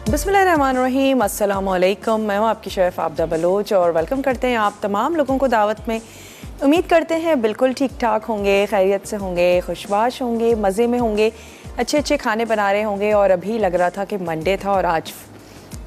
बिस्मिल्लाहिर्रहमानिर्रहीम, अस्सलामुअलैकुम। मैं हूँ आपकी शेफ़ आबदा बलोच और वेलकम करते हैं आप तमाम लोगों को दावत में। उम्मीद करते हैं बिल्कुल ठीक ठाक होंगे, खैरियत से होंगे, खुशबाश होंगे, मज़े में होंगे, अच्छे अच्छे खाने बना रहे होंगे। और अभी लग रहा था कि मंडे था और आज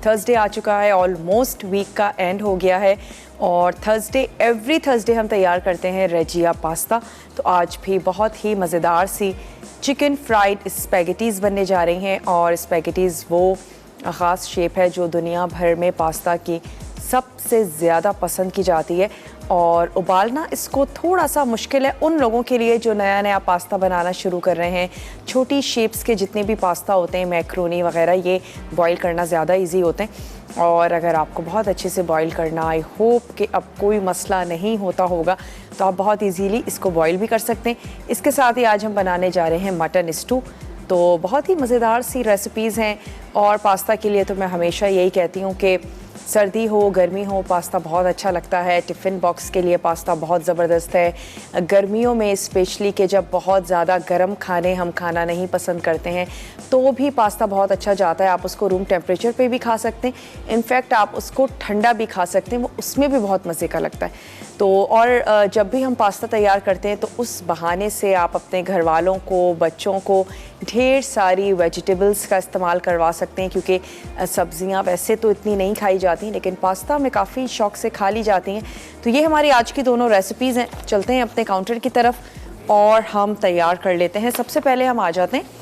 थर्सडे आ चुका है। ऑलमोस्ट वीक का एंड हो गया है और एवरी थर्सडे हम तैयार करते हैं रेजिया पास्ता। तो आज भी बहुत ही मज़ेदार सी चिकन फ्राइड स्पैगेटीज़ बनने जा रही हैं। और स्पैगेटीज़ वो ख़ास शेप है जो दुनिया भर में पास्ता की सबसे ज़्यादा पसंद की जाती है। और उबालना इसको थोड़ा सा मुश्किल है उन लोगों के लिए जो नया नया पास्ता बनाना शुरू कर रहे हैं। छोटी शेप्स के जितने भी पास्ता होते हैं, मैक्रोनी वगैरह, ये बॉईल करना ज़्यादा इजी होते हैं। और अगर आपको बहुत अच्छे से बॉईल करना, आई होप कि अब कोई मसला नहीं होता होगा, तो आप बहुत इजीली इसको बॉईल भी कर सकते हैं। इसके साथ ही आज हम बनाने जा रहे हैं मटन स्टू। तो बहुत ही मज़ेदार सी रेसिपीज़ हैं। और पास्ता के लिए तो मैं हमेशा यही कहती हूँ कि सर्दी हो गर्मी हो, पास्ता बहुत अच्छा लगता है। टिफ़िन बॉक्स के लिए पास्ता बहुत ज़बरदस्त है। गर्मियों में स्पेशली कि जब बहुत ज़्यादा गर्म खाने हम खाना नहीं पसंद करते हैं तो भी पास्ता बहुत अच्छा जाता है। आप उसको रूम टेम्परेचर पे भी खा सकते हैं, इनफैक्ट आप उसको ठंडा भी खा सकते हैं, वो उसमें भी बहुत मज़े का लगता है। तो और जब भी हम पास्ता तैयार करते हैं तो उस बहाने से आप अपने घर वालों को, बच्चों को ढेर सारी वेजिटेबल्स का इस्तेमाल करवा सकते हैं। क्योंकि सब्ज़ियाँ वैसे तो इतनी नहीं खाई जाती लेकिन पास्ता में काफ़ी शौक़ से खा ली जाती हैं। तो ये हमारी आज की दोनों रेसिपीज़ हैं। चलते हैं अपने काउंटर की तरफ और हम तैयार कर लेते हैं। सबसे पहले हम आ जाते हैं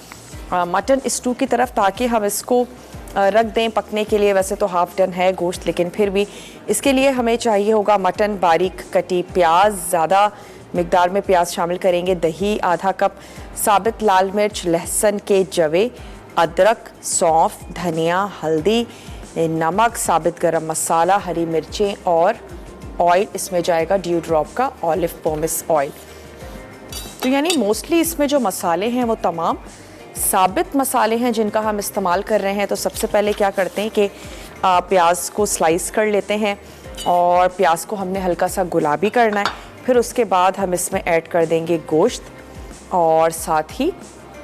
मटन स्टू की तरफ, ताकि हम इसको रख दें पकने के लिए। वैसे तो हाफ़ डन है गोश्त, लेकिन फिर भी इसके लिए हमें चाहिए होगा मटन, बारीक कटी प्याज, ज़्यादा मिकदार में प्याज शामिल करेंगे, दही आधा कप, साबित लाल मिर्च, लहसुन के जवे, अदरक, सौंफ, धनिया, हल्दी, नमक, साबित गरम मसाला, हरी मिर्चें और ऑयल। इसमें जाएगा ड्यू ड्रॉप का ऑलिव पोमेस ऑयल। तो यानी मोस्टली इसमें जो मसाले हैं वो तमाम साबित मसाले हैं जिनका हम इस्तेमाल कर रहे हैं। तो सबसे पहले क्या करते हैं कि प्याज को स्लाइस कर लेते हैं और प्याज को हमने हल्का सा गुलाबी करना है। फिर उसके बाद हम इसमें ऐड कर देंगे गोश्त और साथ ही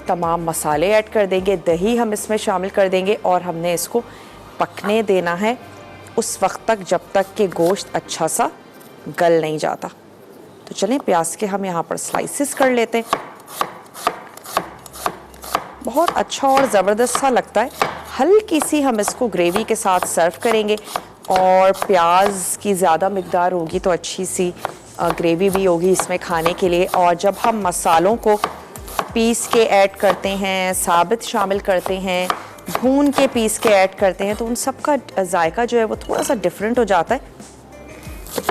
तमाम मसाले ऐड कर देंगे। दही हम इसमें शामिल कर देंगे और हमने इसको पकने देना है उस वक्त तक जब तक कि गोश्त अच्छा सा गल नहीं जाता। तो चलें प्याज के हम यहाँ पर स्लाइसेस कर लेते हैं। बहुत अच्छा और ज़बरदस्त सा लगता है। हल्की सी हम इसको ग्रेवी के साथ सर्व करेंगे और प्याज की ज़्यादा मिकदार होगी तो अच्छी सी ग्रेवी भी होगी इसमें खाने के लिए। और जब हम मसालों को पीस के ऐड करते हैं, साबित शामिल करते हैं, भून के पीस के ऐड करते हैं, तो उन सब का जायका जो है वो थोड़ा सा डिफरेंट हो जाता है।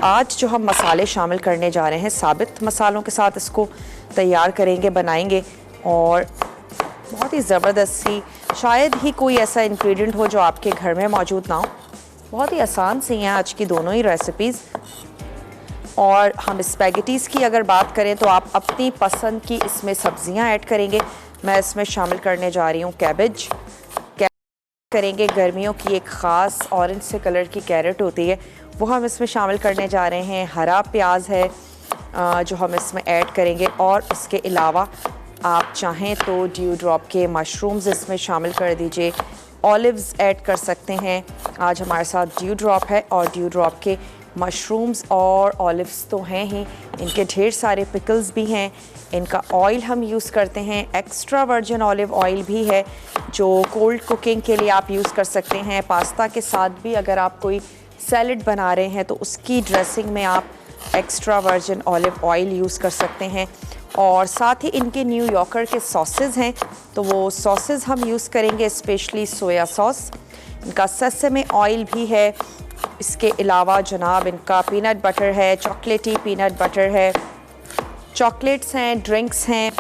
आज जो हम मसाले शामिल करने जा रहे हैं, साबित मसालों के साथ इसको तैयार करेंगे, बनाएंगे। और बहुत ही ज़बरदस्त सी, शायद ही कोई ऐसा इंग्रेडिएंट हो जो आपके घर में मौजूद ना हो। बहुत ही आसान सी हैं आज की दोनों ही रेसिपीज़। और हम स्पैगेटीज़ की अगर बात करें तो आप अपनी पसंद की इसमें सब्जियां ऐड करेंगे। मैं इसमें शामिल करने जा रही हूँ कैबेज करेंगे। गर्मियों की एक ख़ास ऑरेंज से कलर की कैरेट होती है, वो हम इसमें शामिल करने जा रहे हैं। हरा प्याज है जो हम इसमें ऐड करेंगे। और इसके अलावा आप चाहें तो ड्यू ड्रॉप के मशरूम्स इसमें शामिल कर दीजिए, ऑलिव्स ऐड कर सकते हैं। आज हमारे साथ ड्यू ड्रॉप है और ड्यू ड्रॉप के मशरूम्स और ऑलिव्स तो हैं ही, इनके ढेर सारे पिकल्स भी हैं। इनका ऑयल हम यूज़ करते हैं, एक्स्ट्रा वर्जिन ऑलिव ऑयल भी है जो कोल्ड कुकिंग के लिए आप यूज़ कर सकते हैं। पास्ता के साथ भी अगर आप कोई सैलड बना रहे हैं तो उसकी ड्रेसिंग में आप extra virgin olive oil use कर सकते हैं। और साथ ही इनके न्यूयॉर्कर के सॉसेस हैं, तो वो सॉसेस हम यूज़ करेंगे, स्पेशली सोया सॉस। इनका सेसमे ऑयल भी है। इसके अलावा जनाब इनका पीनट बटर है, चॉकलेटी पीनट बटर है, चॉकलेट्स हैं, ड्रिंक्स हैं,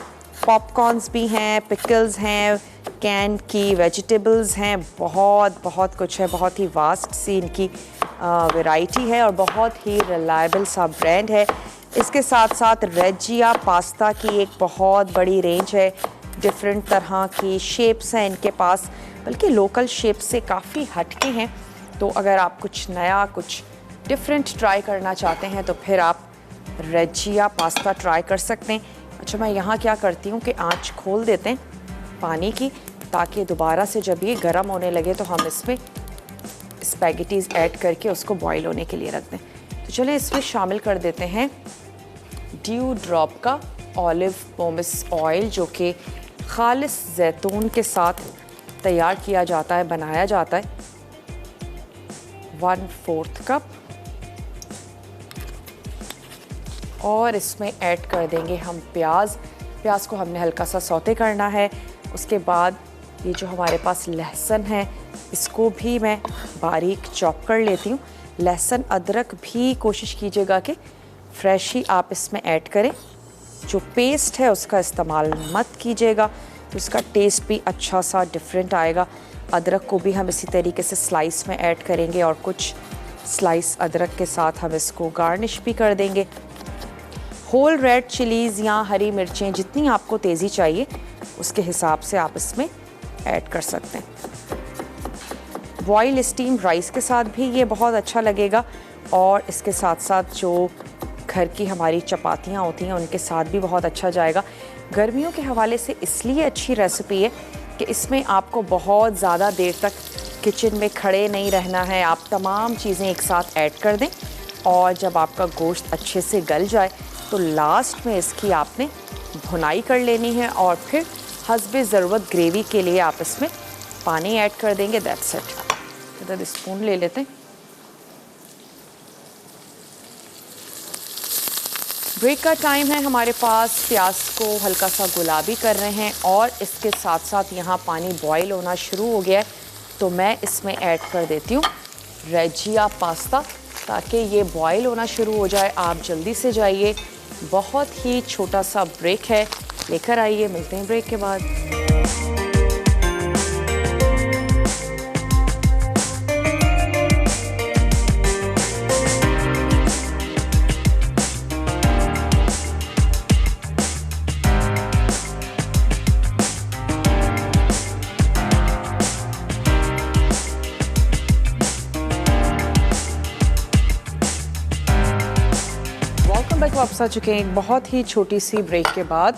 पॉपकॉर्न्स भी हैं, पिकल्स हैं, कैन की वेजिटेबल्स हैं, बहुत कुछ है। बहुत ही वास्ट सी इनकी वैरायटी है और बहुत ही रिलायबल सा ब्रांड है। इसके साथ साथ रेजिया पास्ता की एक बहुत बड़ी रेंज है, डिफरेंट तरह की शेप्स हैं इनके पास, बल्कि लोकल शेप से काफ़ी हटके हैं। तो अगर आप कुछ नया, कुछ डिफरेंट ट्राई करना चाहते हैं तो फिर आप रेजिया पास्ता ट्राई कर सकते हैं। अच्छा, मैं यहाँ क्या करती हूँ कि आँच खोल देते हैं पानी की, ताकि दोबारा से जब ये गर्म होने लगे तो हम इसमें स्पैगेटीज़ ऐड करके उसको बॉईल होने के लिए रख दें। तो चलें इसमें शामिल कर देते हैं ड्यू ड्रॉप का ऑलिव पोमेस ऑयल, जो कि खालिस जैतून के साथ तैयार किया जाता है, बनाया जाता है। 1/4 कप। और इसमें ऐड कर देंगे हम प्याज को हमने हल्का सा सौते करना है। उसके बाद ये जो हमारे पास लहसुन है इसको भी मैं बारीक चॉप कर लेती हूँ। लहसुन अदरक भी कोशिश कीजिएगा कि फ्रेश ही आप इसमें ऐड करें, जो पेस्ट है उसका इस्तेमाल मत कीजिएगा, तो उसका टेस्ट भी अच्छा सा डिफरेंट आएगा। अदरक को भी हम इसी तरीके से स्लाइस में ऐड करेंगे और कुछ स्लाइस अदरक के साथ हम इसको गार्निश भी कर देंगे। होल रेड चिलीज़ या हरी मिर्चें जितनी आपको तेज़ी चाहिए उसके हिसाब से आप इसमें ऐड कर सकते हैं। बॉयल स्टीम राइस के साथ भी ये बहुत अच्छा लगेगा और इसके साथ साथ जो घर की हमारी चपातियाँ होती हैं उनके साथ भी बहुत अच्छा जाएगा। गर्मियों के हवाले से इसलिए अच्छी रेसिपी है कि इसमें आपको बहुत ज़्यादा देर तक किचन में खड़े नहीं रहना है। आप तमाम चीज़ें एक साथ ऐड कर दें और जब आपका गोश्त अच्छे से गल जाए तो लास्ट में इसकी आपने भुनाई कर लेनी है और फिर हस्बे ज़रूरत ग्रेवी के लिए आप इसमें पानी ऐड कर देंगे। That's it. इधर स्पून ले लेते हैं। ब्रेक का टाइम है हमारे पास। प्याज को हल्का सा गुलाबी कर रहे हैं और इसके साथ साथ यहाँ पानी बॉईल होना शुरू हो गया है, तो मैं इसमें ऐड कर देती हूँ रेजिया पास्ता ताकि ये बॉईल होना शुरू हो जाए। आप जल्दी से जाइए, बहुत ही छोटा सा ब्रेक है, लेकर आइए। मिलते हैं ब्रेक के बाद। वापस आ चुके हैं एक बहुत ही छोटी सी ब्रेक के बाद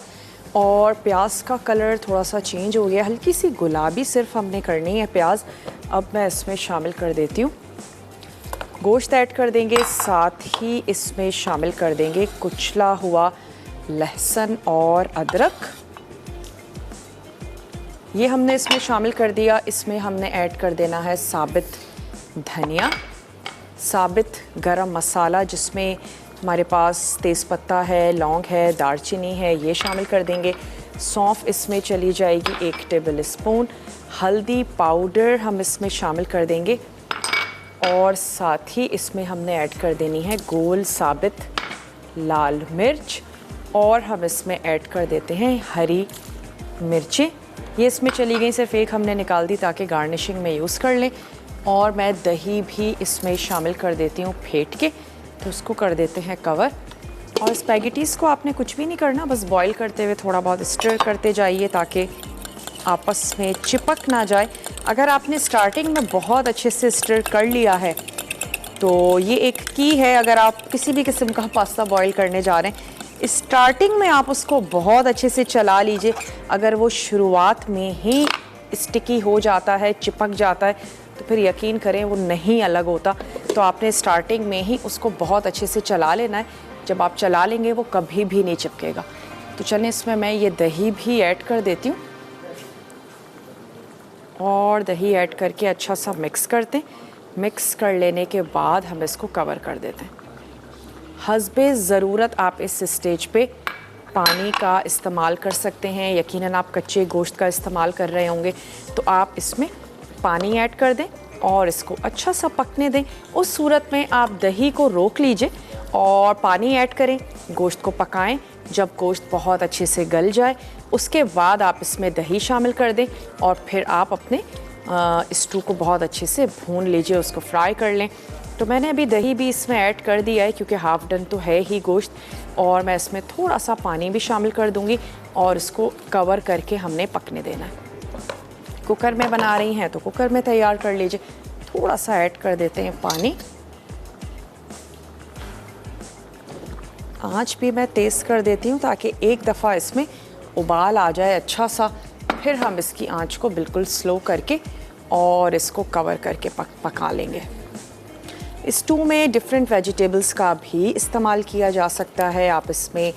और प्याज का कलर थोड़ा सा चेंज हो गया, हल्की सी गुलाबी सिर्फ हमने करनी है प्याज। अब मैं इसमें शामिल कर देती हूँ गोश्त ऐड कर देंगे, साथ ही इसमें शामिल कर देंगे कुचला हुआ लहसुन और अदरक। ये हमने इसमें शामिल कर दिया। इसमें हमने ऐड कर देना है साबित धनिया, साबित गरम मसाला जिसमें हमारे पास तेज़पत्ता है, लौंग है, दालचीनी है, ये शामिल कर देंगे। सौंफ इसमें चली जाएगी 1 टेबल स्पून। हल्दी पाउडर हम इसमें शामिल कर देंगे और साथ ही इसमें हमने ऐड कर देनी है गोल साबित लाल मिर्च और हम इसमें ऐड कर देते हैं हरी मिर्चें। ये इसमें चली गई, सिर्फ एक हमने निकाल दी ताकि गार्निशिंग में यूज़ कर लें। और मैं दही भी इसमें शामिल कर देती हूँ फेंट के, तो उसको कर देते हैं कवर। और स्पैगेटीज़ को आपने कुछ भी नहीं करना, बस बॉईल करते हुए थोड़ा बहुत स्टर करते जाइए ताकि आपस में चिपक ना जाए। अगर आपने स्टार्टिंग में बहुत अच्छे से स्टर कर लिया है तो ये एक की है, अगर आप किसी भी किस्म का पास्ता बॉईल करने जा रहे हैं, स्टार्टिंग में आप उसको बहुत अच्छे से चला लीजिए। अगर वो शुरुआत में ही स्टिकी हो जाता है, चिपक जाता है, तो फिर यकीन करें वो नहीं अलग होता। तो आपने स्टार्टिंग में ही उसको बहुत अच्छे से चला लेना है। जब आप चला लेंगे वो कभी भी नहीं चिपकेगा। तो चलें इसमें मैं ये दही भी ऐड कर देती हूँ और दही ऐड करके अच्छा सा मिक्स करते हैं। मिक्स कर लेने के बाद हम इसको कवर कर देते हैं। हस्बे ज़रूरत आप इस स्टेज पे पानी का इस्तेमाल कर सकते हैं। यकीनन आप कच्चे गोश्त का इस्तेमाल कर रहे होंगे तो आप इसमें पानी ऐड कर दें और इसको अच्छा सा पकने दें। उस सूरत में आप दही को रोक लीजिए और पानी ऐड करें, गोश्त को पकाएं। जब गोश्त बहुत अच्छे से गल जाए उसके बाद आप इसमें दही शामिल कर दें और फिर आप अपने स्टू को बहुत अच्छे से भून लीजिए, उसको फ्राई कर लें। तो मैंने अभी दही भी इसमें ऐड कर दिया है क्योंकि हाफ डन तो है ही गोश्त, और मैं इसमें थोड़ा सा पानी भी शामिल कर दूंगी और इसको कवर करके हमने पकने देना है। कुकर में बना रही हैं तो कुकर में तैयार कर लीजिए। थोड़ा सा ऐड कर देते हैं पानी। आंच भी मैं तेज़ कर देती हूँ ताकि एक दफ़ा इसमें उबाल आ जाए अच्छा सा, फिर हम इसकी आंच को बिल्कुल स्लो करके और इसको कवर करके पका लेंगे। इस स्टू में डिफरेंट वेजिटेबल्स का भी इस्तेमाल किया जा सकता है। आप इसमें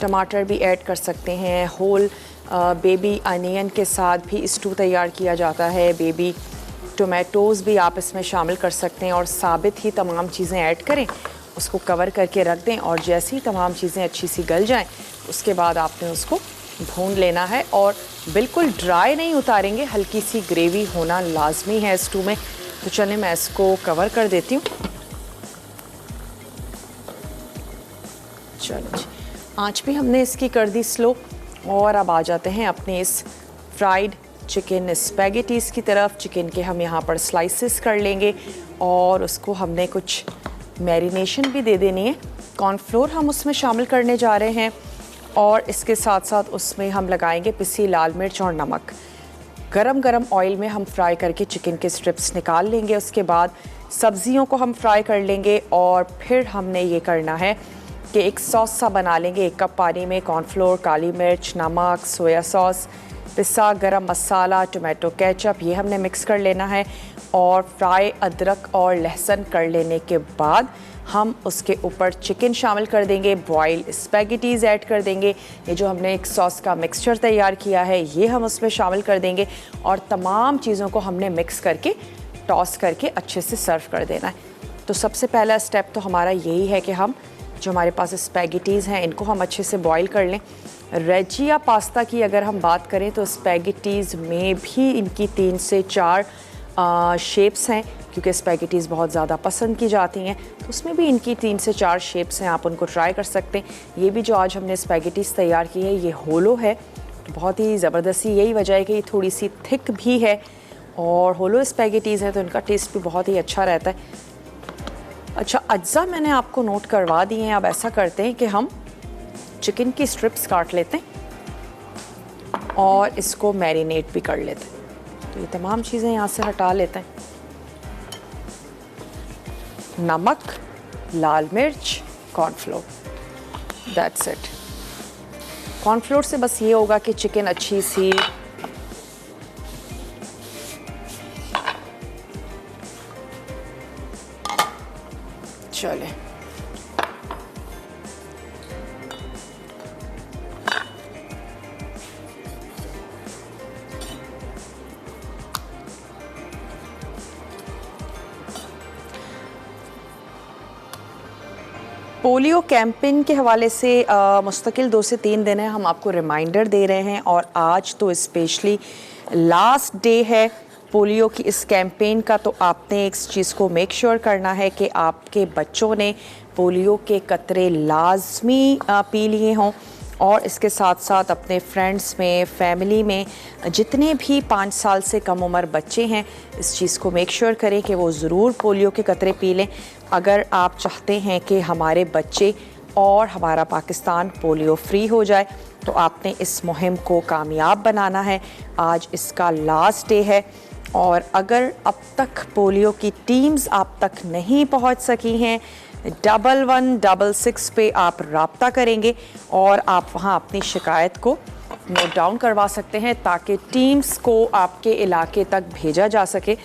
टमाटर भी ऐड कर सकते हैं। होल बेबी अनियन के साथ भी स्टू तैयार किया जाता है। बेबी टोमेटोज़ भी आप इसमें शामिल कर सकते हैं और साबित ही तमाम चीज़ें ऐड करें, उसको कवर करके रख दें और जैसे ही तमाम चीज़ें अच्छी सी गल जाएं उसके बाद आपने उसको भून लेना है और बिल्कुल ड्राई नहीं उतारेंगे, हल्की सी ग्रेवी होना लाजमी है स्टू में। तो चलें मैं इसको कवर कर देती हूँ। चलो जी, आँच भी हमने इसकी कर दी स्लो और अब आ जाते हैं अपने इस फ्राइड चिकन स्पैगेटीज़ की तरफ। चिकन के हम यहाँ पर स्लाइसेस कर लेंगे और उसको हमने कुछ मैरिनेशन भी दे देनी है। कॉर्नफ्लोर हम उसमें शामिल करने जा रहे हैं और इसके साथ साथ उसमें हम लगाएंगे पिसी लाल मिर्च और नमक। गरम गरम ऑयल में हम फ्राई करके चिकन के स्ट्रिप्स निकाल लेंगे। उसके बाद सब्जियों को हम फ्राई कर लेंगे और फिर हमने ये करना है कि एक सॉस सा बना लेंगे। 1 कप पानी में कॉर्नफ्लोर, काली मिर्च, नमक, सोया सॉस, पिसा गरम मसाला, टोमेटो केचप, ये हमने मिक्स कर लेना है और फ्राई अदरक और लहसुन कर लेने के बाद हम उसके ऊपर चिकन शामिल कर देंगे, बॉयल स्पैगेटीज़ ऐड कर देंगे। ये जो हमने एक सॉस का मिक्सचर तैयार किया है ये हम उसमें शामिल कर देंगे और तमाम चीज़ों को हमने मिक्स करके टॉस करके अच्छे से सर्व कर देना है। तो सबसे पहला स्टेप तो हमारा यही है कि हम जो हमारे पास स्पैगेटीज़ हैं इनको हम अच्छे से बॉईल कर लें। रेजिया पास्ता की अगर हम बात करें तो स्पैगेटीज़ में भी इनकी 3 से 4 शेप्स हैं, क्योंकि स्पैगेटीज़ बहुत ज़्यादा पसंद की जाती हैं तो उसमें भी इनकी 3 से 4 शेप्स हैं, आप उनको ट्राई कर सकते हैं। ये भी जो आज हमने स्पैगेटीज़ तैयार की है ये होलो है, तो बहुत ही ज़बरदस्ती यही वजह है कि ये थोड़ी सी थिक भी है और होलो स्पैगेटीज़ है तो इनका टेस्ट भी बहुत ही अच्छा रहता है। अच्छा, अज्जा मैंने आपको नोट करवा दिए हैं। अब ऐसा करते हैं कि हम चिकन की स्ट्रिप्स काट लेते हैं और इसको मैरिनेट भी कर लेते हैं। तो ये तमाम चीज़ें यहाँ से हटा लेते हैं। नमक, लाल मिर्च, कॉर्नफ्लोर, दैट्स इट। कॉर्नफ्लोर से बस ये होगा कि चिकन अच्छी सी चले। पोलियो कैंपेन के हवाले से मुस्तकिल 2 से 3 दिन है हम आपको रिमाइंडर दे रहे हैं और आज तो स्पेशली लास्ट डे है पोलियो की इस कैंपेन का। तो आपने इस चीज़ को मेक श्योर करना है कि आपके बच्चों ने पोलियो के कतरे लाजमी पी लिए हों और इसके साथ साथ अपने फ्रेंड्स में, फैमिली में जितने भी 5 साल से कम उम्र बच्चे हैं इस चीज़ को मेक श्योर करें कि वो ज़रूर पोलियो के कतरे पी लें। अगर आप चाहते हैं कि हमारे बच्चे और हमारा पाकिस्तान पोलियो फ्री हो जाए तो आपने इस मुहिम को कामयाब बनाना है। आज इसका लास्ट डे है और अगर अब तक पोलियो की टीम्स आप तक नहीं पहुंच सकी हैं 1166 पे आप राब्ता करेंगे और आप वहां अपनी शिकायत को नोट डाउन करवा सकते हैं ताकि टीम्स को आपके इलाके तक भेजा जा सके।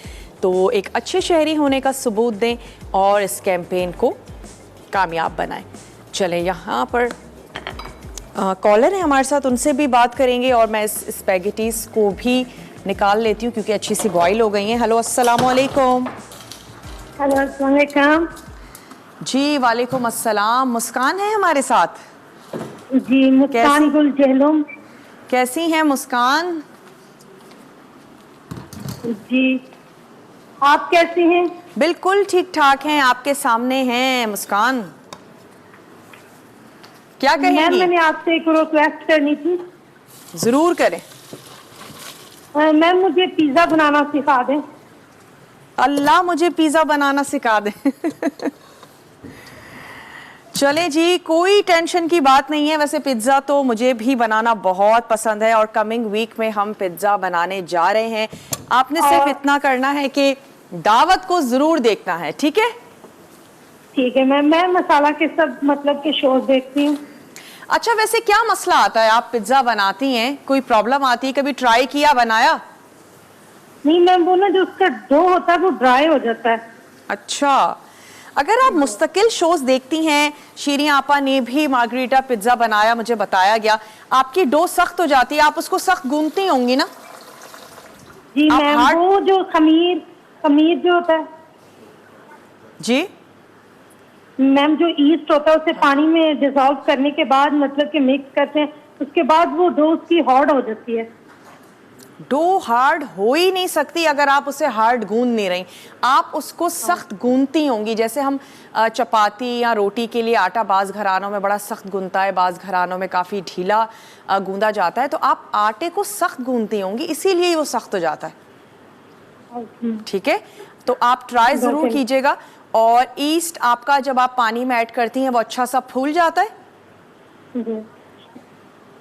तो एक अच्छे शहरी होने का सबूत दें और इस कैंपेन को कामयाब बनाएं। चलें, यहाँ पर कॉलर है हमारे साथ, उनसे भी बात करेंगे और मैं इस स्पैगेटीज़ को भी निकाल लेती हूँ क्योंकि अच्छी सी बॉईल हो गई हैं। हेलो, अस्सलाम वालेकुम। हेलो, अस्सलाम वालेकुम। जी वालेकुम अस्सलाम। मुस्कान है हमारे साथ? जी, मुस्कान गुल जहलुम। कैसी हैं मुस्कान? जी, आप कैसी हैं? बिल्कुल ठीक ठाक हैं, आपके सामने हैं मुस्कान, क्या कहेंगी? मैंने आपसे एक रिक्वेस्ट करनी थी। जरूर करें। मैम, मुझे पिज़्ज़ा बनाना सिखा दें। अल्लाह मुझे पिज़्ज़ा बनाना सिखा दें। चले जी, कोई टेंशन की बात नहीं है। वैसे पिज़्ज़ा तो मुझे भी बनाना बहुत पसंद है और कमिंग वीक में हम पिज़्ज़ा बनाने जा रहे हैं। आपने सिर्फ इतना करना है कि दावत को जरूर देखना है, ठीक है? ठीक है मैम। मैं मसाला के सब मतलब के शोज देखती हूँ। अच्छा, वैसे क्या मसला आता है? आप पिज्ज़ा बनाती हैं, कोई प्रॉब्लम आती है? कभी ट्राई किया, बनाया? नहीं मैम, वो ना जो उसका डो होता है वो ड्राई हो जाता है। अच्छा, अगर आप मुस्तकिल शोज देखती हैं, शीरी आपा ने भी मार्गरीटा पिज्ज़ा बनाया, मुझे बताया गया, आपकी डो सख्त हो जाती है, आप उसको सख्त गूंथती होंगी ना? जी आप मैम, हार्ड- वो जो खमीर खमीर जो होता है जी मैम, जो ईस्ट होता है उसे पानी में डिसॉल्व करने के बाद मतलब कि मिक्स करते हैं, उसके बाद वो डो उसकी हार्ड हो जाती है। डो हार्ड हो ही नहीं सकती अगर आप उसे हार्ड गूंद नहीं रही। आप उसको सख्त गूंदती होंगी, जैसे हम चपाती या रोटी के लिए आटा बाज़ घरानों में बड़ा सख्त गूंदता है, बाज़ घरानों में काफ़ी ढीला गूंदा जाता है, तो आप आटे को सख्त गूंदती होंगी, इसीलिए वो सख्त हो जाता है। ठीक है, तो आप ट्राई ज़रूर कीजिएगा। और ईस्ट आपका जब आप पानी में ऐड करती हैं वो अच्छा सा फूल जाता है? जी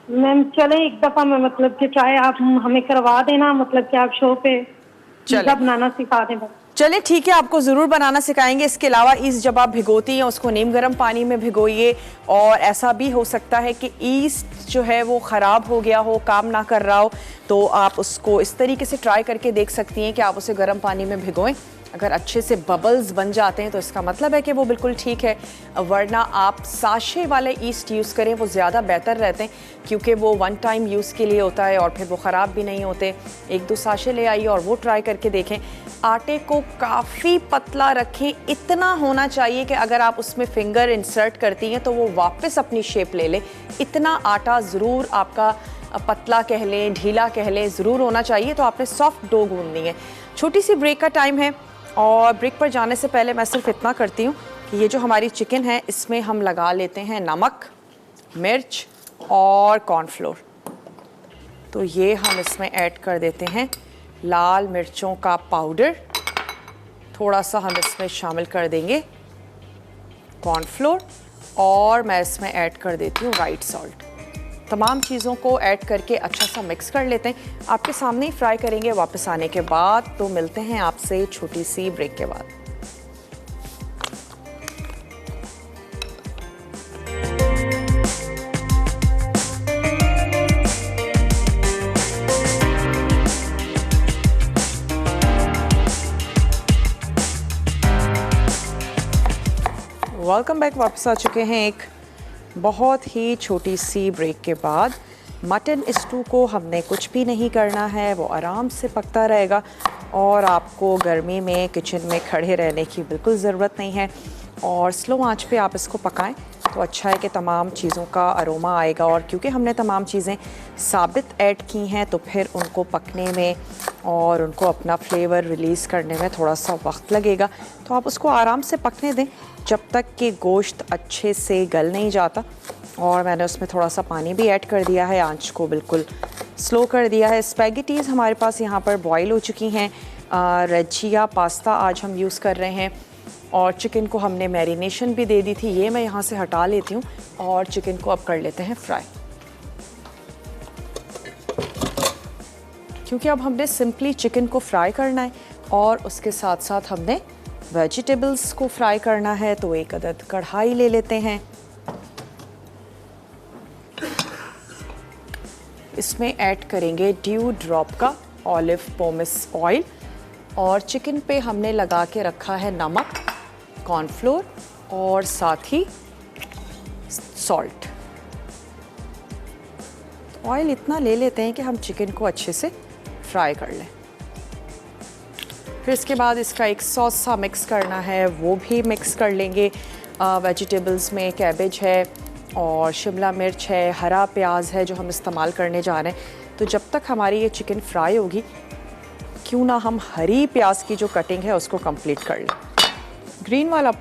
मैम, चले एक दफा मैं मतलब कि ट्राई आप हमें करवा देना, मतलब कि आप शो पे पिज़्ज़ा बनाना सिखा दें। चले ठीक है, आपको ज़रूर बनाना सिखाएंगे। इसके अलावा ईस्ट जब आप भिगोती हैं उसको नीम गर्म पानी में भिगोइए, और ऐसा भी हो सकता है कि ईस्ट जो है वो ख़राब हो गया हो, काम ना कर रहा हो, तो आप उसको इस तरीके से ट्राई करके देख सकती हैं कि आप उसे गर्म पानी में भिगोएं। अगर अच्छे से बबल्स बन जाते हैं तो इसका मतलब है कि वो बिल्कुल ठीक है, वरना आप साशे वाले ईस्ट यूज़ करें, वो ज़्यादा बेहतर रहते हैं, क्योंकि वो वन टाइम यूज़ के लिए होता है और फिर वो ख़राब भी नहीं होते। एक दो साशे ले आइए और वो ट्राई करके देखें। आटे को काफ़ी पतला रखें, इतना होना चाहिए कि अगर आप उसमें फिंगर इंसर्ट करती हैं तो वो वापस अपनी शेप ले ले। इतना आटा ज़रूर आपका पतला कह लें, ढीला कह लें, ज़रूर होना चाहिए। तो आपने सॉफ्ट डो गूंदनी है। छोटी सी ब्रेक का टाइम है, और ब्रेक पर जाने से पहले मैं सिर्फ इतना करती हूँ कि ये जो हमारी चिकन है इसमें हम लगा लेते हैं नमक, मिर्च और कॉर्नफ्लोर। तो ये हम इसमें ऐड कर देते हैं लाल मिर्चों का पाउडर, थोड़ा सा हम इसमें शामिल कर देंगे कॉर्नफ्लोर, और मैं इसमें ऐड कर देती हूँ वाइट सॉल्ट। तमाम चीज़ों को ऐड करके अच्छा सा मिक्स कर लेते हैं। आपके सामने ही फ्राई करेंगे वापस आने के बाद। तो मिलते हैं आपसे छोटी सी ब्रेक के बाद। वेलकम बैक, वापस आ चुके हैं एक बहुत ही छोटी सी ब्रेक के बाद। मटन स्टू को हमने कुछ भी नहीं करना है, वो आराम से पकता रहेगा, और आपको गर्मी में किचन में खड़े रहने की बिल्कुल ज़रूरत नहीं है। और स्लो आंच पे आप इसको पकाएं तो अच्छा है कि तमाम चीज़ों का अरोमा आएगा, और क्योंकि हमने तमाम चीज़ें साबित ऐड की हैं तो फिर उनको पकने में और उनको अपना फ्लेवर रिलीज़ करने में थोड़ा सा वक्त लगेगा। तो आप उसको आराम से पकने दें जब तक कि गोश्त अच्छे से गल नहीं जाता। और मैंने उसमें थोड़ा सा पानी भी ऐड कर दिया है, आंच को बिल्कुल स्लो कर दिया है। स्पैगेटीज़ हमारे पास यहाँ पर बॉईल हो चुकी हैं। रेजिया पास्ता आज हम यूज़ कर रहे हैं, और चिकन को हमने मैरिनेशन भी दे दी थी। ये मैं यहाँ से हटा लेती हूँ, और चिकन को अब कर लेते हैं फ्राई, क्योंकि अब हमने सिंपली चिकन को फ्राई करना है और उसके साथ साथ हमने वेजिटेबल्स को फ्राई करना है। तो एक अदद कढ़ाई ले लेते हैं, इसमें ऐड करेंगे ड्यू ड्रॉप का ऑलिव पोमेस ऑयल, और चिकन पे हमने लगा के रखा है नमक, कॉर्नफ्लोर और साथ ही सॉल्ट। ऑयल इतना ले लेते हैं कि हम चिकन को अच्छे से फ्राई कर लें। फिर इसके बाद इसका एक सॉस सा मिक्स करना है, वो भी मिक्स कर लेंगे। वेजिटेबल्स में कैबेज है और शिमला मिर्च है, हरा प्याज है जो हम इस्तेमाल करने जा रहे हैं। तो जब तक हमारी ये चिकन फ्राई होगी, क्यों ना हम हरी प्याज की जो कटिंग है उसको कंप्लीट कर लें। ग्रीन वाला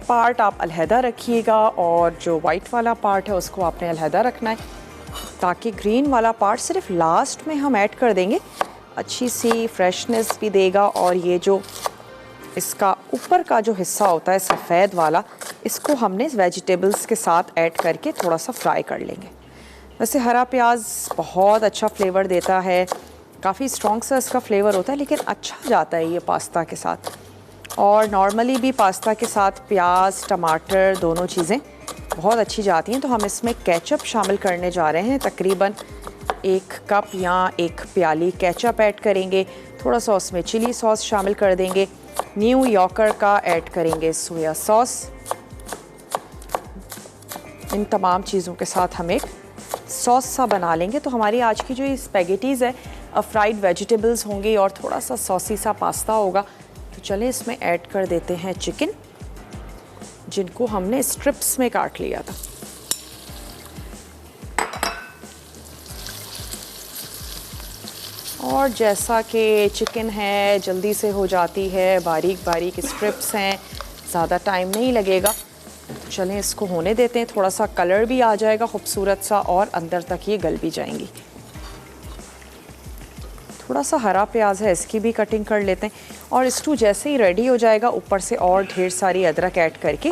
पार्ट आप अलहदा रखिएगा, और जो वाइट वाला पार्ट है उसको आपने अलहदा रखना है, ताकि ग्रीन वाला पार्ट सिर्फ लास्ट में हम ऐड कर देंगे, अच्छी सी फ्रेशनेस भी देगा। और ये जो इसका ऊपर का जो हिस्सा होता है सफ़ेद वाला, इसको हमने वेजिटेबल्स के साथ ऐड करके थोड़ा सा फ्राई कर लेंगे। वैसे हरा प्याज बहुत अच्छा फ्लेवर देता है, काफ़ी स्ट्रॉन्ग सा इसका फ्लेवर होता है, लेकिन अच्छा जाता है ये पास्ता के साथ। और नॉर्मली भी पास्ता के साथ प्याज टमाटर दोनों चीज़ें बहुत अच्छी जाती हैं। तो हम इसमें केचप शामिल करने जा रहे हैं, तकरीबन 1 कप या 1 प्याली केचप ऐड करेंगे। थोड़ा सा उसमें चिली सॉस शामिल कर देंगे। न्यू यॉर्कर का ऐड करेंगे सोया सॉस। इन तमाम चीज़ों के साथ हम एक सॉस सा बना लेंगे। तो हमारी आज की जो ये स्पेगेटीज़ है, फ्राइड वेजिटेबल्स होंगी और थोड़ा सा सॉसी सा पास्ता होगा। तो चलें इसमें ऐड कर देते हैं चिकन, जिनको हमने स्ट्रिप्स में काट लिया था। और जैसा कि चिकन है जल्दी से हो जाती है, बारीक बारीक स्ट्रिप्स हैं, ज़्यादा टाइम नहीं लगेगा। तो चलें इसको होने देते हैं। थोड़ा सा कलर भी आ जाएगा खूबसूरत सा और अंदर तक ये गल भी जाएंगी। थोड़ा सा हरा प्याज है, इसकी भी कटिंग कर लेते हैं। और स्टू जैसे ही रेडी हो जाएगा, ऊपर से और ढेर सारी अदरक ऐड करके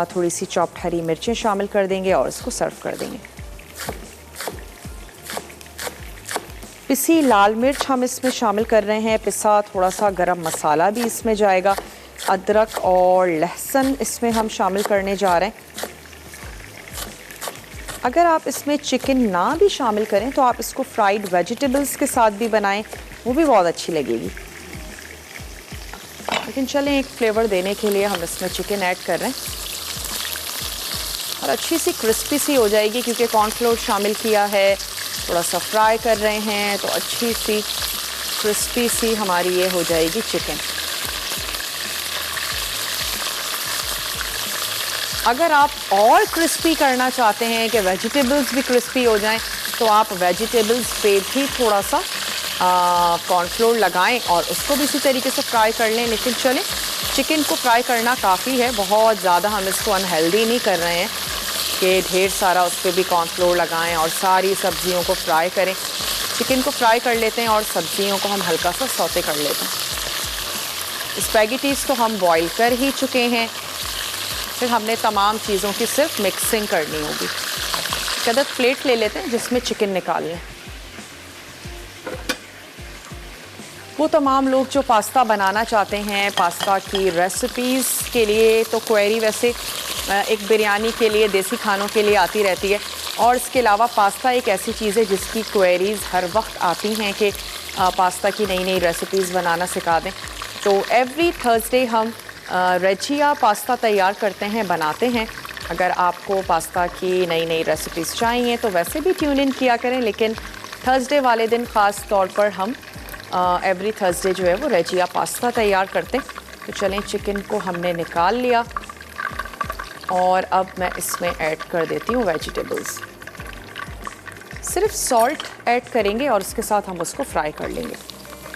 थोड़ी सी चॉप्ड हरी मिर्चें शामिल कर देंगे और इसको सर्व कर देंगे। पिसी लाल मिर्च हम इसमें शामिल कर रहे हैं, पिसा थोड़ा सा गरम मसाला भी इसमें जाएगा। अदरक और लहसुन इसमें हम शामिल करने जा रहे हैं। अगर आप इसमें चिकन ना भी शामिल करें तो आप इसको फ्राइड वेजिटेबल्स के साथ भी बनाएं, वो भी बहुत अच्छी लगेगी। लेकिन चलें, एक फ्लेवर देने के लिए हम इसमें चिकन ऐड कर रहे हैं और अच्छी सी क्रिस्पी सी हो जाएगी क्योंकि कॉर्नफ्लोर शामिल किया है। थोड़ा सा फ्राई कर रहे हैं तो अच्छी सी क्रिस्पी सी हमारी ये हो जाएगी चिकन। अगर आप और क्रिस्पी करना चाहते हैं कि वेजिटेबल्स भी क्रिस्पी हो जाएं, तो आप वेजिटेबल्स पे भी थोड़ा सा कॉर्नफ्लोर लगाएं और उसको भी इसी तरीके से फ्राई कर लें। लेकिन चलें, चिकन को फ्राई करना काफ़ी है, बहुत ज़्यादा हम इसको अनहेल्दी नहीं कर रहे हैं कि ढेर सारा उस पर भी कॉर्नफ्लोर लगाएं और सारी सब्जियों को फ्राई करें। चिकन को फ्राई कर लेते हैं और सब्जियों को हम हल्का सा सौते कर लेते हैं। स्पैगेटीज़ तो हम बॉईल कर ही चुके हैं, फिर हमने तमाम चीज़ों की सिर्फ मिक्सिंग करनी होगी। कदर प्लेट ले लेते हैं जिसमें चिकन निकाल लें। वो तमाम लोग जो पास्ता बनाना चाहते हैं, पास्ता की रेसिपीज़ के लिए तो क्वेरी वैसे एक बिरयानी के लिए, देसी खानों के लिए आती रहती है। और इसके अलावा पास्ता एक ऐसी चीज़ है जिसकी क्वेरीज़ हर वक्त आती हैं कि पास्ता की नई नई रेसिपीज़ बनाना सिखा दें। तो एवरी थर्सडे हम रेजिया पास्ता तैयार करते हैं, बनाते हैं। अगर आपको पास्ता की नई नई रेसिपीज़ चाहिए तो वैसे भी ट्यून इन किया करें, लेकिन थर्सडे वाले दिन ख़ास तौर पर हम एवरी थर्सडे जो है वो रेजिया पास्ता तैयार करते हैं। तो चलें, चिकन को हमने निकाल लिया और अब मैं इसमें ऐड कर देती हूँ वेजिटेबल्स। सिर्फ सॉल्ट ऐड करेंगे और उसके साथ हम उसको फ्राई कर लेंगे।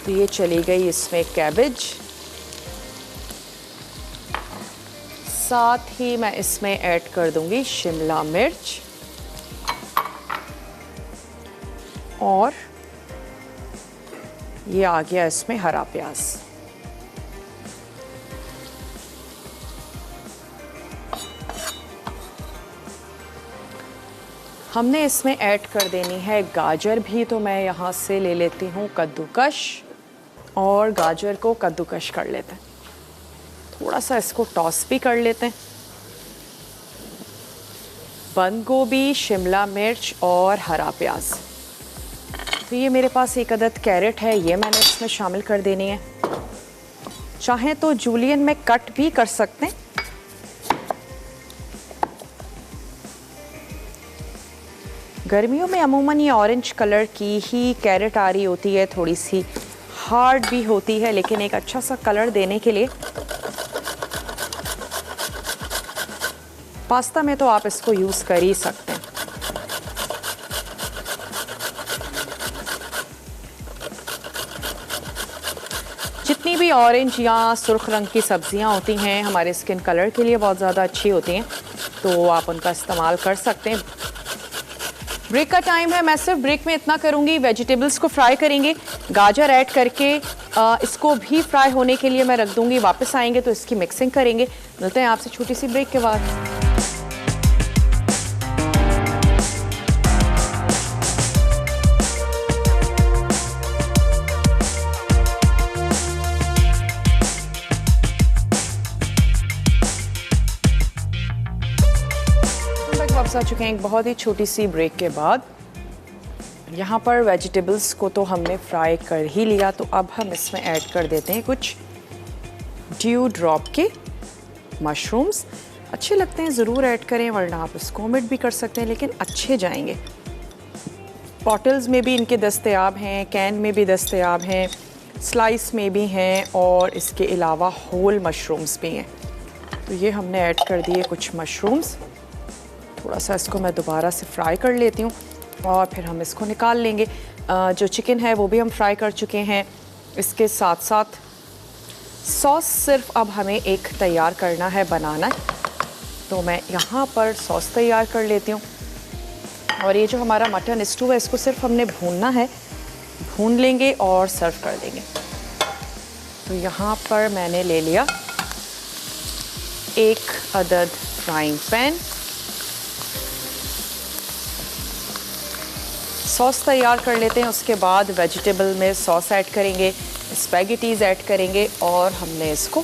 तो ये चली गई इसमें कैबेज, साथ ही मैं इसमें ऐड कर दूंगी शिमला मिर्च और ये आ गया इसमें हरा प्याज। हमने इसमें ऐड कर देनी है गाजर भी, तो मैं यहाँ से ले लेती हूँ कद्दूकश और गाजर को कद्दूकश कर लेते हैं। थोड़ा सा इसको टॉस भी कर लेते हैं। बंद गोभी, शिमला मिर्च और हरा प्याज। तो ये मेरे पास एक अदद कैरेट है, ये मैंने इसमें शामिल कर देनी है। चाहें तो जूलियन में कट भी कर सकते हैं। गर्मियों में अमूमन ये ऑरेंज कलर की ही कैरेट आ रही होती है, थोड़ी सी हार्ड भी होती है, लेकिन एक अच्छा सा कलर देने के लिए पास्ता में तो आप इसको यूज़ कर ही सकते हैं। जितनी भी ऑरेंज या सुर्ख रंग की सब्जियां होती हैं हमारे स्किन कलर के लिए बहुत ज़्यादा अच्छी होती हैं, तो आप उनका इस्तेमाल कर सकते हैं। ब्रेक का टाइम है, मैं सिर्फ ब्रेक में इतना करूंगी, वेजिटेबल्स को फ्राई करेंगे, गाजर ऐड करके इसको भी फ्राई होने के लिए मैं रख दूंगी। वापस आएंगे तो इसकी मिक्सिंग करेंगे। मिलते हैं आपसे छोटी सी ब्रेक के बाद। आ चुके हैं एक बहुत ही छोटी सी ब्रेक के बाद। यहाँ पर वेजिटेबल्स को तो हमने फ्राई कर ही लिया, तो अब हम इसमें ऐड कर देते हैं कुछ ड्यू ड्रॉप के मशरूम्स। अच्छे लगते हैं, ज़रूर ऐड करें, वरना आप इसको ओमिट भी कर सकते हैं, लेकिन अच्छे जाएंगे। बॉटल्स में भी इनके दस्तयाब हैं, कैन में भी दस्तयाब हैं, स्लाइस में भी हैं, और इसके अलावा होल मशरूम्स भी हैं। तो ये हमने ऐड कर दिए कुछ मशरूम्स। थोड़ा सा इसको मैं दोबारा से फ्राई कर लेती हूँ और फिर हम इसको निकाल लेंगे। जो चिकन है वो भी हम फ्राई कर चुके हैं। इसके साथ साथ सॉस सिर्फ अब हमें एक तैयार करना है, बनाना है। तो मैं यहाँ पर सॉस तैयार कर लेती हूँ। और ये जो हमारा मटन स्टू है, इसको सिर्फ हमने भूनना है, भून लेंगे और सर्व कर देंगे। तो यहाँ पर मैंने ले लिया 1 अदद फ्राइंग पैन। सॉस तैयार कर लेते हैं, उसके बाद वेजिटेबल में सॉस ऐड करेंगे, स्पैगेटीज़ ऐड करेंगे और हमने इसको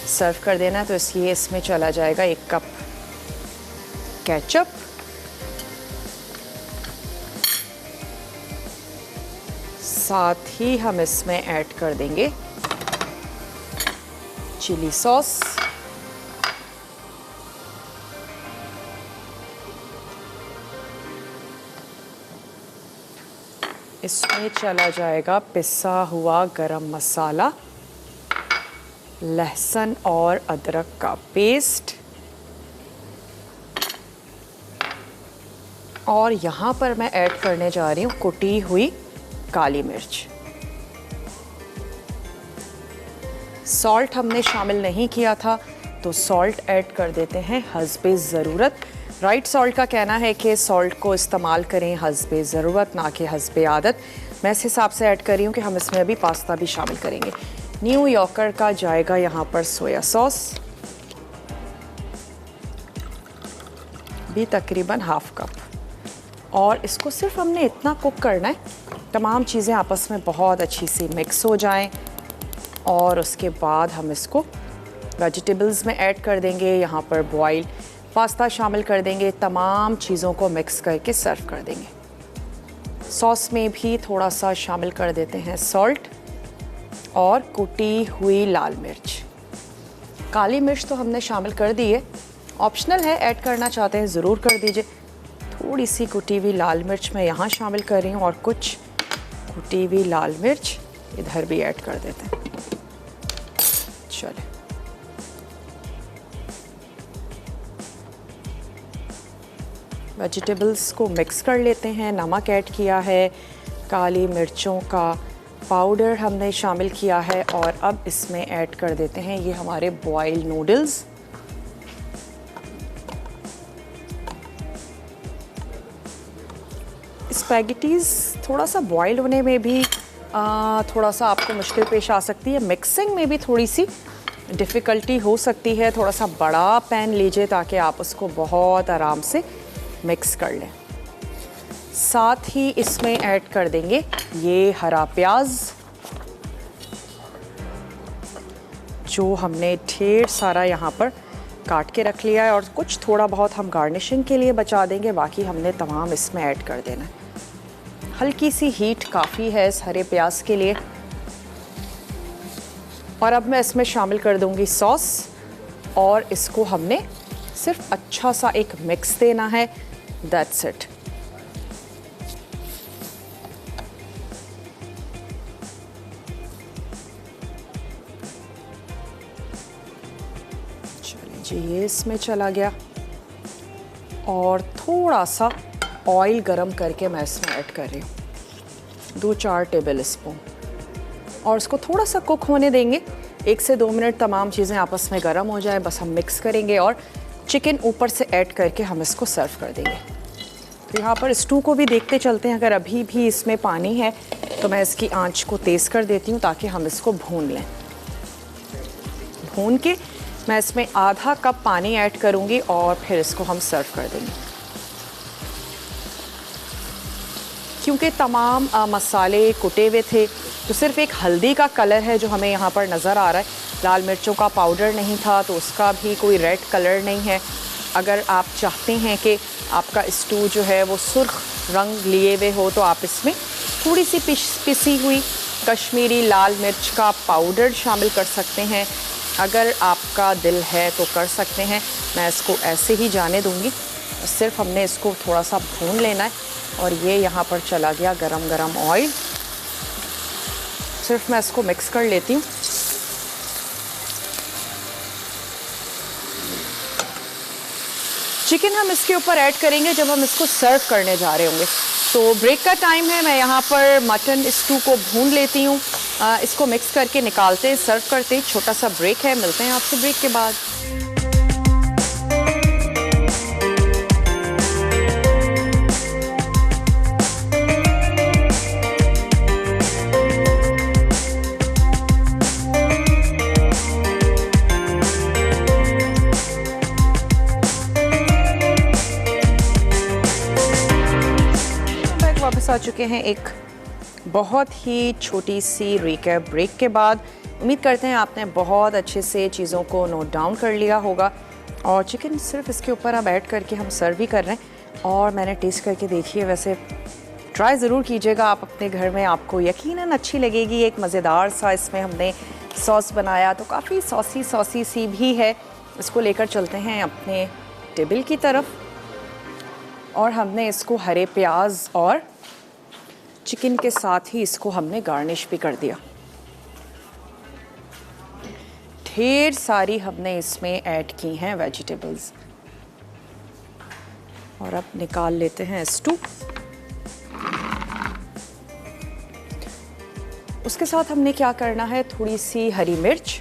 सर्व कर देना है। तो इसलिए इसमें चला जाएगा 1 कप केचप, साथ ही हम इसमें ऐड कर देंगे चिली सॉस, इसमें चला जाएगा पिसा हुआ गरम मसाला, लहसुन और अदरक का पेस्ट, और यहाँ पर मैं ऐड करने जा रही हूँ कुटी हुई काली मिर्च। सॉल्ट हमने शामिल नहीं किया था, तो सॉल्ट ऐड कर देते हैं हस्बे ज़रूरत। राइट सॉल्ट का कहना है कि सॉल्ट को इस्तेमाल करें हस्बे ज़रूरत, ना कि हस्बे आदत। मैं इस हिसाब से ऐड कर रही हूँ कि हम इसमें अभी पास्ता भी शामिल करेंगे। न्यू यॉर्कर का जाएगा यहाँ पर सोया सॉस, भी तकरीबन ½ कप, और इसको सिर्फ हमने इतना कुक करना है, तमाम चीज़ें आपस में बहुत अच्छी सी मिक्स हो जाएं। और उसके बाद हम इसको वेजिटेबल्स में ऐड कर देंगे। यहाँ पर बॉयल पास्ता शामिल कर देंगे, तमाम चीज़ों को मिक्स करके सर्व कर देंगे। सॉस में भी थोड़ा सा शामिल कर देते हैं सॉल्ट और कुटी हुई लाल मिर्च। काली मिर्च तो हमने शामिल कर दी है, ऑप्शनल है, ऐड करना चाहते हैं ज़रूर कर दीजिए। थोड़ी सी कुटी हुई लाल मिर्च मैं यहाँ शामिल कर रही हूँ और कुछ कुटी हुई लाल मिर्च इधर भी ऐड कर देते हैं। चले, वेजिटेबल्स को मिक्स कर लेते हैं। नमक ऐड किया है, काली मिर्चों का पाउडर हमने शामिल किया है, और अब इसमें ऐड कर देते हैं ये हमारे बॉइल्ड नूडल्स। स्पैगेटीज़ थोड़ा सा बॉइल्ड होने में भी थोड़ा सा आपको मुश्किल पेश आ सकती है, मिक्सिंग में भी थोड़ी सी डिफ़िकल्टी हो सकती है। थोड़ा सा बड़ा पैन लीजिए ताकि आप उसको बहुत आराम से मिक्स कर लें। साथ ही इसमें ऐड कर देंगे ये हरा प्याज, जो हमने ढेर सारा यहाँ पर काट के रख लिया है, और कुछ थोड़ा बहुत हम गार्निशिंग के लिए बचा देंगे, बाकी हमने तमाम इसमें ऐड कर देना है। हल्की सी हीट काफ़ी है इस हरे प्याज के लिए। और अब मैं इसमें शामिल कर दूंगी सॉस, और इसको हमने सिर्फ अच्छा सा एक मिक्स देना है। That's it. चलिए जी, ये इसमें चला गया, और थोड़ा सा ऑयल गरम करके मैं इसमें ऐड कर रही हूँ 2-4 टेबल स्पून, और इसको थोड़ा सा कुक होने देंगे 1 से 2 मिनट। तमाम चीज़ें आपस में गर्म हो जाए, बस हम मिक्स करेंगे और चिकन ऊपर से ऐड करके हम इसको सर्व कर देंगे। तो यहाँ पर स्टू को भी देखते चलते हैं, अगर अभी भी इसमें पानी है तो मैं इसकी आंच को तेज़ कर देती हूँ ताकि हम इसको भून लें। भून के मैं इसमें ½ कप पानी ऐड करूँगी और फिर इसको हम सर्व कर देंगे। क्योंकि तमाम मसाले कुटे हुए थे, तो सिर्फ एक हल्दी का कलर है जो हमें यहाँ पर नज़र आ रहा है। लाल मिर्चों का पाउडर नहीं था, तो उसका भी कोई रेड कलर नहीं है। अगर आप चाहते हैं कि आपका स्टू जो है वो सुर्ख रंग लिए हुए हो तो आप इसमें थोड़ी सी पिसी हुई कश्मीरी लाल मिर्च का पाउडर शामिल कर सकते हैं। अगर आपका दिल है तो कर सकते हैं, मैं इसको ऐसे ही जाने दूंगी। सिर्फ हमने इसको थोड़ा सा भून लेना है। और ये यहाँ पर चला गया गरम गरम ऑयल। सिर्फ मैं इसको मिक्स कर लेती हूँ। चिकन हम इसके ऊपर ऐड करेंगे जब हम इसको सर्व करने जा रहे होंगे। तो ब्रेक का टाइम है, मैं यहाँ पर मटन स्टू को भून लेती हूँ। इसको मिक्स करके निकालते सर्व करते। छोटा सा ब्रेक है, मिलते हैं आपसे ब्रेक के बाद। वापस आ चुके हैं एक बहुत ही छोटी सी रिकैप ब्रेक के बाद। उम्मीद करते हैं आपने बहुत अच्छे से चीज़ों को नोट डाउन कर लिया होगा। और चिकन सिर्फ इसके ऊपर अब ऐड करके हम सर्व भी कर रहे हैं। और मैंने टेस्ट करके देखी है, वैसे ट्राई ज़रूर कीजिएगा आप अपने घर में, आपको यकीनन अच्छी लगेगी। एक मज़ेदार सा इसमें हमने सॉस बनाया तो काफ़ी सॉसी सी भी है। इसको लेकर चलते हैं अपने टेबल की तरफ। और हमने इसको हरे प्याज और चिकन के साथ ही इसको हमने गार्निश भी कर दिया। ढेर सारी हमने इसमें ऐड की हैं वेजिटेबल्स। और अब निकाल लेते हैं स्टू। उसके साथ हमने क्या करना है, थोड़ी सी हरी मिर्च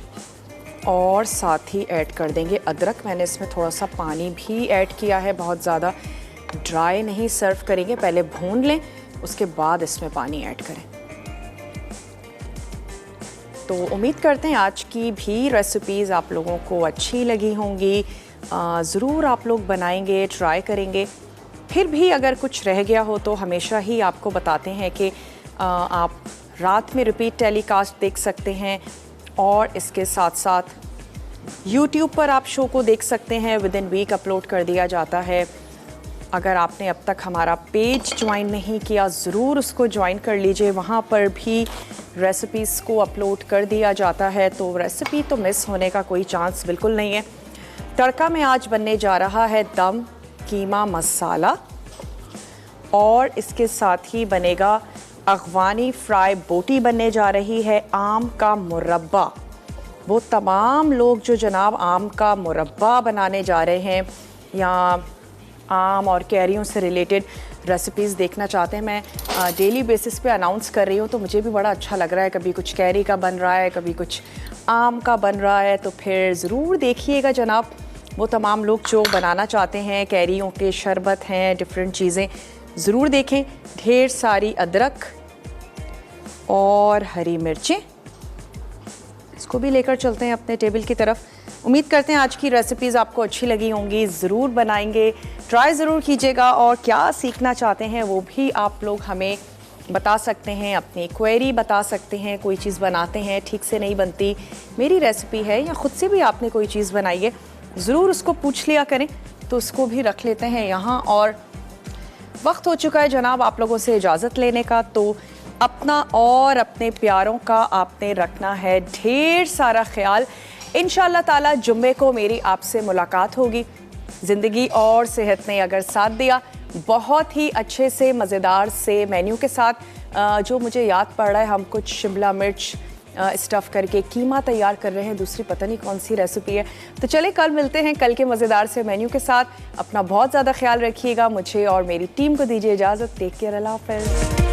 और साथ ही ऐड कर देंगे अदरक। मैंने इसमें थोड़ा सा पानी भी ऐड किया है, बहुत ज़्यादा ड्राई नहीं सर्व करेंगे, पहले भून लें उसके बाद इसमें पानी ऐड करें। तो उम्मीद करते हैं आज की भी रेसिपीज़ आप लोगों को अच्छी लगी होंगी। ज़रूर आप लोग बनाएंगे, ट्राई करेंगे। फिर भी अगर कुछ रह गया हो तो हमेशा ही आपको बताते हैं कि आप रात में रिपीट टेलीकास्ट देख सकते हैं। और इसके साथ साथ YouTube पर आप शो को देख सकते हैं, विद इन वीक अपलोड कर दिया जाता है। अगर आपने अब तक हमारा पेज ज्वाइन नहीं किया, ज़रूर उसको ज्वाइन कर लीजिए। वहाँ पर भी रेसिपीज़ को अपलोड कर दिया जाता है, तो रेसिपी तो मिस होने का कोई चांस बिल्कुल नहीं है। तड़का में आज बनने जा रहा है दम कीमा मसाला। और इसके साथ ही बनेगा अफ़गानी फ्राई बोटी बनने जा रही है, आम का मुरब्बा। वो तमाम लोग जो जनाब आम का मुरब्बा बनाने जा रहे हैं या आम और कैरियों से रिलेटेड रेसिपीज़ देखना चाहते हैं, मैं डेली बेसिस पे अनाउंस कर रही हूँ, तो मुझे भी बड़ा अच्छा लग रहा है। कभी कुछ कैरी का बन रहा है, कभी कुछ आम का बन रहा है, तो फिर ज़रूर देखिएगा जनाब। वो तमाम लोग जो बनाना चाहते हैं, कैरियों के शरबत हैं, डिफरेंट चीज़ें, ज़रूर देखें। ढेर सारी अदरक और हरी मिर्चें, इसको भी लेकर चलते हैं अपने टेबल की तरफ। उम्मीद करते हैं आज की रेसिपीज़ आपको अच्छी लगी होंगी। ज़रूर बनाएंगे, ट्राई ज़रूर कीजिएगा। और क्या सीखना चाहते हैं वो भी आप लोग हमें बता सकते हैं, अपनी क्वेरी बता सकते हैं। कोई चीज़ बनाते हैं, ठीक से नहीं बनती, मेरी रेसिपी है या ख़ुद से भी आपने कोई चीज़ बनाई है, ज़रूर उसको पूछ लिया करें। तो उसको भी रख लेते हैं यहाँ। और वक्त हो चुका है जनाब आप लोगों से इजाज़त लेने का। तो अपना और अपने प्यारों का आपने रखना है ढेर सारा ख्याल। इंशाअल्लाह ताला जुम्मे को मेरी आपसे मुलाकात होगी। ज़िंदगी और सेहत ने अगर साथ दिया, बहुत ही अच्छे से मज़ेदार से मेन्यू के साथ, जो मुझे याद पड़ रहा है, हम कुछ शिमला मिर्च स्टफ़ करके कीमा तैयार कर रहे हैं। दूसरी पता नहीं कौन सी रेसिपी है। तो चले कल मिलते हैं कल के मज़ेदार से मेन्यू के साथ। अपना बहुत ज़्यादा ख्याल रखिएगा। मुझे और मेरी टीम को दीजिए इजाज़त। टेक केयर, अल्लाह हाफ़िज़।